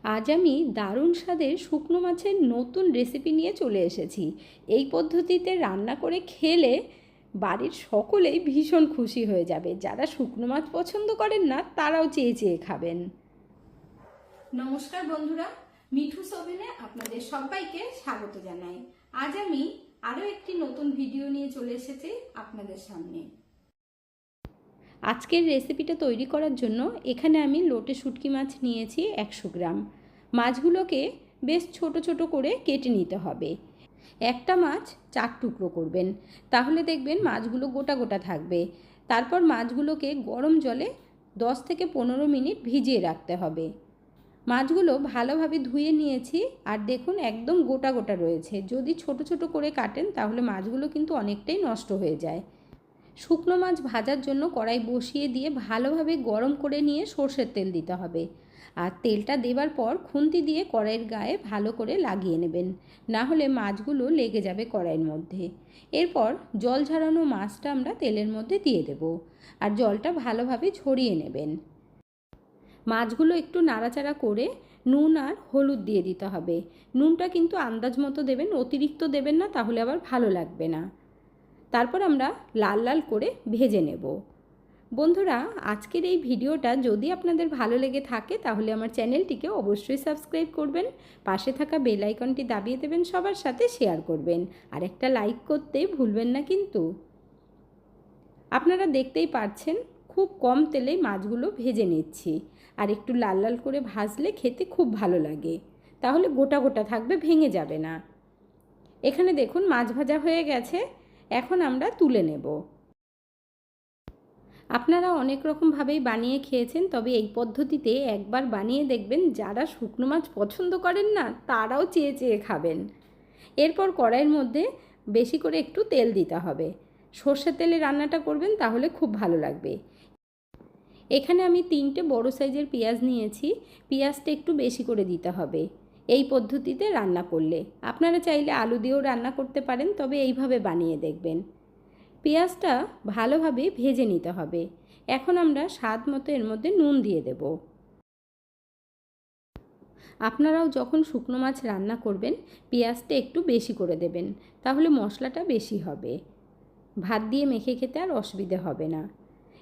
আজ আমি দারুণ স্বাদের শুকনো মাছের নতুন রেসিপি নিয়ে চলে এসেছি। এই পদ্ধতিতে রান্না করে খেলে বাড়ির সকলেই ভীষণ খুশি হয়ে যাবে। যারা শুকনো মাছ পছন্দ করেন না তারাও চেয়ে চেয়ে খাবেন। নমস্কার বন্ধুরা, মিঠুস ওভেনে আপনাদের সবাইকে স্বাগত জানাই। আজ আমি আরও একটি নতুন ভিডিও নিয়ে চলে এসেছি আপনাদের সামনে। আজকের রেসিপিটা তৈরি করার জন্য এখানে আমি লোটে শুটকি মাছ নিয়েছি 100 গ্রাম। মাছগুলোকে বেশ ছোট ছোট করে কেটে নিতে হবে। একটা মাছ 4 টুকরো করবেন, তাহলে দেখবেন মাছগুলো গোটা গোটা থাকবে। তারপর মাছগুলোকে গরম জলে 10 থেকে 15 মিনিট ভিজিয়ে রাখতে হবে। মাছগুলো ভালোভাবে ধুয়ে নিয়েছি, আর দেখুন একদম গোটা গোটা রয়েছে। যদি ছোট ছোট করে কাটেন তাহলে মাছগুলো কিন্তু অনেকটাই নষ্ট হয়ে যায়। শুকনো মাছ ভাজার জন্য কড়াই বসিয়ে দিয়ে ভালোভাবে গরম করে নিয়ে সর্ষের তেল দিতে হবে। আর তেলটা দেবার পর খুন্তি দিয়ে কড়াইয়ের গায়ে ভালো করে লাগিয়ে নেবেন, না হলে মাছগুলো লেগে যাবে কড়াইয়ের মধ্যে। এরপর জল ঝরানো মাছটা আমরা তেলের মধ্যে দিয়ে দেব, আর জলটা ভালোভাবে ঝরিয়ে নেবেন। মাছগুলো একটু নাড়াচাড়া করে নুন আর হলুদ দিয়ে দিতে হবে। নুনটা কিন্তু আন্দাজ মতো দেবেন, অতিরিক্ত দেবেন না, তাহলে আবার ভালো লাগবে না। তারপর আমরা লাল লাল করে ভেজে নেব। বন্ধুরা, আজকের এই ভিডিওটা যদি আপনাদের ভালো লেগে থাকে তাহলে আমার চ্যানেলটিকে অবশ্যই সাবস্ক্রাইব করবেন, পাশে থাকা বেল আইকনটি দাবিয়ে দেবেন, সবার সাথে শেয়ার করবেন, আর একটা লাইক করতে ভুলবেন না কিন্তু। আপনারা দেখতেই পাচ্ছেন খুব কম তেলেই মাছগুলো ভেজে নিচ্ছি, আর একটু লাল লাল করে ভাজলে খেতে খুব ভালো লাগে, তাহলে গোটা গোটা থাকবে, ভেঙে যাবে না। এখানে দেখুন মাছ ভাজা হয়ে গেছে, এখন আমরা তুলে নেব। আপনারা অনেক রকমভাবেই বানিয়ে খেয়েছেন, তবে এই পদ্ধতিতে একবার বানিয়ে দেখবেন, যারা শুকনো মাছ পছন্দ করেন না তারাও চেয়ে চেয়ে খাবেন। এরপর কড়াইয়ের মধ্যে বেশি করে একটু তেল দিতে হবে। সর্ষের তেলে রান্নাটা করবেন, তাহলে খুব ভালো লাগবে। এখানে আমি 3টে বড় সাইজের পেঁয়াজ নিয়েছি। পেঁয়াজটা একটু বেশি করে দিতে হবে এই পদ্ধতিতে রান্না করলে। আপনারা চাইলে আলু দিয়েও রান্না করতে পারেন, তবে এইভাবে বানিয়ে দেখবেন। পেঁয়াজটা ভালোভাবে ভেজে নিতে হবে। এখন আমরা স্বাদ মতো এর মধ্যে নুন দিয়ে দেব। আপনারাও যখন শুকনো মাছ রান্না করবেন পেঁয়াজটা একটু বেশি করে দেবেন, তাহলে মশলাটা বেশি হবে। ভাত দিয়ে মেখে খেতে আর অসুবিধে হবে না।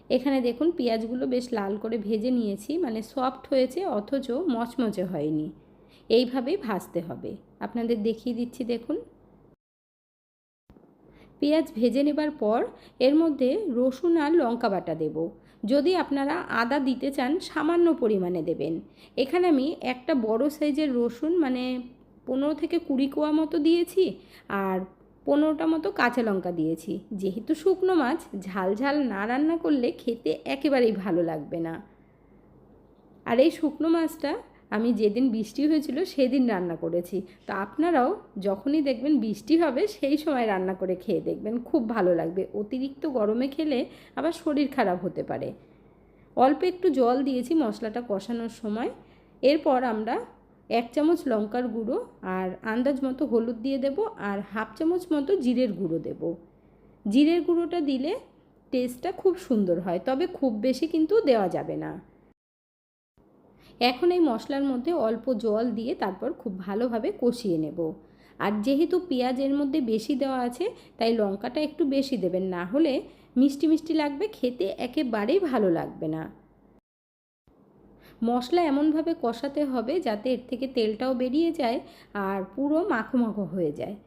এখানে দেখুন পেঁয়াজগুলো বেশ লাল করে ভেজে নিয়েছি, মানে সফট হয়েছে অথচ মচমচে হয়নি। এইভাবেই ভাজতে হবে। আপনাদের দেখিয়ে দিচ্ছি, দেখুন। পেঁয়াজ ভেজে নেবার পর এর মধ্যে রসুন আর লঙ্কা বাটা দেব। যদি আপনারা আদা দিতে চান সামান্য পরিমাণে দেবেন। এখানে আমি একটা বড় সাইজের রসুন, মানে 15 থেকে 20 কোয়া মতো দিয়েছি, আর 15টা মতো কাঁচা লঙ্কা দিয়েছি। যেহেতু শুকনো মাছ, ঝাল ঝাল না রান্না করলে খেতে একেবারেই ভালো লাগবে না। আর এই শুকনো মাছটা আমি যেদিন বৃষ্টি হয়েছিল সেদিন রান্না করেছি। তো আপনারাও যখনই দেখবেন বৃষ্টি হবে সেই সময় রান্না করে খেয়ে দেখবেন, খুব ভালো লাগবে। অতিরিক্ত গরমে খেলে আবার শরীর খারাপ হতে পারে। অল্প একটু জল দিয়েছি মশলাটা কষানোর সময়। এরপর আমরা 1 চামচ লঙ্কার গুঁড়ো আর আন্দাজ মতো হলুদ দিয়ে দেব, আর হাফ চামচ মতো জিরের গুঁড়ো দেব। জিরের গুঁড়োটা দিলে টেস্টটা খুব সুন্দর হয়, তবে খুব বেশি কিন্তু দেওয়া যাবে না। এখন এই মশলার মধ্যে অল্প জল দিয়ে তারপর খুব ভালোভাবে কষিয়ে নেব। আর যেহেতু পেঁয়াজ এর মধ্যে বেশি দেওয়া আছে, তাই লঙ্কাটা একটু বেশি দেবেন, না হলে মিষ্টি মিষ্টি লাগবে, খেতে একেবারেই ভালো লাগবে না। মশলা এমনভাবে কষাতে হবে যাতে এর থেকে তেলটাও বেরিয়ে যায় আর পুরো মাখো মাখো হয়ে যায়।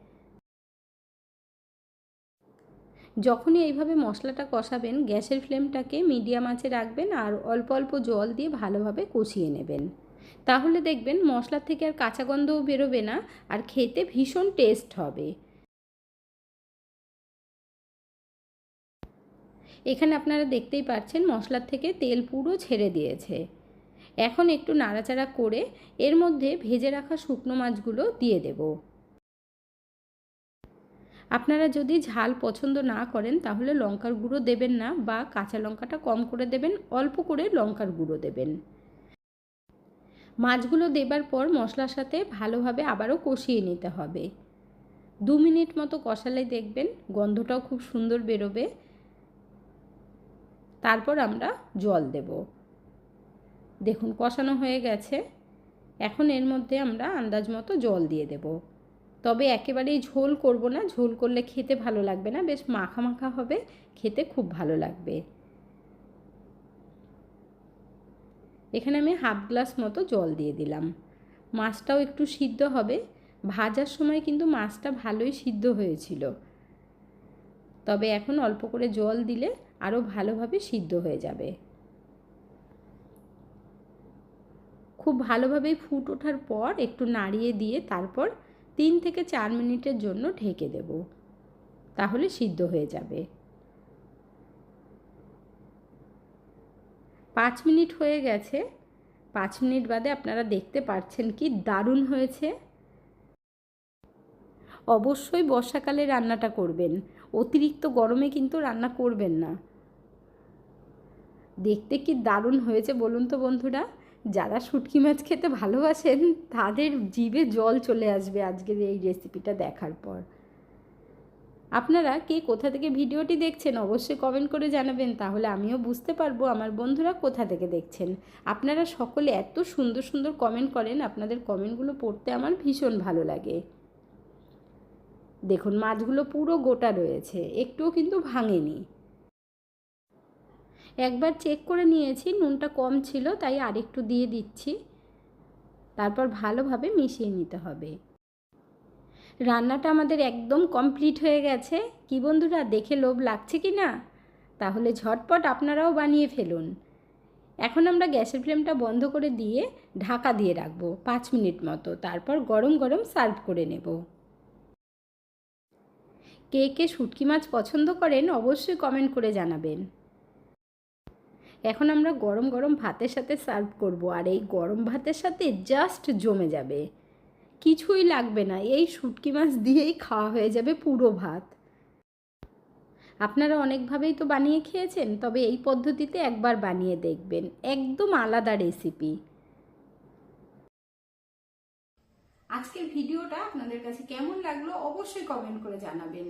যখনই এইভাবে মশলাটা কষাবেন গ্যাসের ফ্লেমটাকে মিডিয়াম আঁচে রাখবেন, আর অল্প অল্প জল দিয়ে ভালোভাবে কষিয়ে নেবেন। তাহলে দেখবেন মশলার থেকে আর কাঁচা গন্ধও বেরোবে না, আর খেতে ভীষণ টেস্ট হবে। এখানে আপনারা দেখতেই পাচ্ছেন মশলার থেকে তেল পুরো ছেড়ে দিয়েছে। এখন একটু নাড়াচাড়া করে এর মধ্যে ভেজে রাখা শুকনো মাছগুলো দিয়ে দেব। আপনারা যদি ঝাল পছন্দ না করেন তাহলে লঙ্কার গুঁড়ো দেবেন না, বা কাঁচা লঙ্কাটা কম করে দেবেন, অল্প করে লঙ্কার গুঁড়ো দেবেন। মাছগুলো দেবার পর মশলার সাথে ভালোভাবে আবারও কষিয়ে নিতে হবে। 2 মিনিট মতো কষালে দেখবেন গন্ধটাও খুব সুন্দর বেরোবে। তারপর আমরা জল দেব। দেখুন কষানো হয়ে গেছে। এখন এর মধ্যে আমরা আন্দাজ মতো জল দিয়ে দেব। তবে একেবারেই ঝোল করব না, ঝোল করলে খেতে ভালো লাগবে না, বেশ মাখা মাখা হবে, খেতে খুব ভালো লাগবে। এখানে আমি হাফ গ্লাস মতো জল দিয়ে দিলাম। মাছটাও একটু সিদ্ধ হবে, ভাজার সময় কিন্তু মাছটা ভালোই সিদ্ধ হয়েছিল, তবে এখন অল্প করে জল দিলে আরও ভালোভাবে সিদ্ধ হয়ে যাবে। খুব ভালোভাবেই ফুট ওঠার পর একটু নাড়িয়ে দিয়ে তারপর 3 থেকে 4 মিনিটের জন্য ঢেকে দেব, তাহলে সিদ্ধ হয়ে যাবে। 5 মিনিট হয়ে গেছে। 5 মিনিট বাদে আপনারা দেখতে পাচ্ছেন কি দারুণ হয়েছে। অবশ্যই বর্ষাকালে রান্নাটা করবেন, অতিরিক্ত গরমে কিন্তু রান্না করবেন না। দেখতে কি দারুণ হয়েছে বলুন তো বন্ধুরা। যারা শুটকি মাছ খেতে ভালোবাসেন তাদের জিভে জল চলে আসবে আজকের এই রেসিপিটা দেখার পর। আপনারা কে কোথা থেকে ভিডিওটি দেখছেন অবশ্যই কমেন্ট করে জানাবেন, তাহলে আমিও বুঝতে পারবো আমার বন্ধুরা কোথা থেকে দেখছেন। আপনারা সকলে এত সুন্দর সুন্দর কমেন্ট করেন, আপনাদের কমেন্টগুলো পড়তে আমার ভীষণ ভালো লাগে। দেখুন মাছগুলো পুরো গোটা রয়েছে, একটুও কিন্তু ভাঙেনি। একবার চেক করে নিয়েছি, নুনটা কম ছিল তাই আরেকটু দিয়ে দিচ্ছি। তারপর ভালোভাবে মিশিয়ে নিতে হবে। রান্নাটা আমাদের একদম কমপ্লিট হয়ে গেছে। কি বন্ধুরা, দেখে লোভ লাগছে কি না? তাহলে ঝটপট আপনারাও বানিয়ে ফেলুন। এখন আমরা গ্যাসের ফ্লেমটা বন্ধ করে দিয়ে ঢাকা দিয়ে রাখবো 5 মিনিট মতো, তারপর গরম গরম সার্ভ করে নেব। কে কে শুটকি মাছ পছন্দ করেন অবশ্যই কমেন্ট করে জানাবেন। এখন আমরা গরম গরম ভাতের সাথে সার্ভ করব, আর এই গরম ভাতের সাথে জাস্ট জমে যাবে, কিছুই লাগবে না, এই শুটকি মাছ দিয়েই খাওয়া হয়ে যাবে পুরো ভাত। আপনারা অনেকভাবেই তো বানিয়ে খেয়েছেন, তবে এই পদ্ধতিতে একবার বানিয়ে দেখবেন, একদম আলাদা রেসিপি। আজকের ভিডিওটা আপনাদের কাছে কেমন লাগলো অবশ্যই কমেন্ট করে জানাবেন।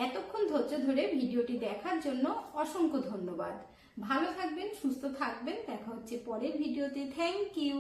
এতক্ষণ ধৈর্য ধরে ভিডিওটি দেখার জন্য অসংখ্য ধন্যবাদ। ভালো থাকবেন, সুস্থ থাকবেন, দেখা হচ্ছে পরের ভিডিওতে। Thank you.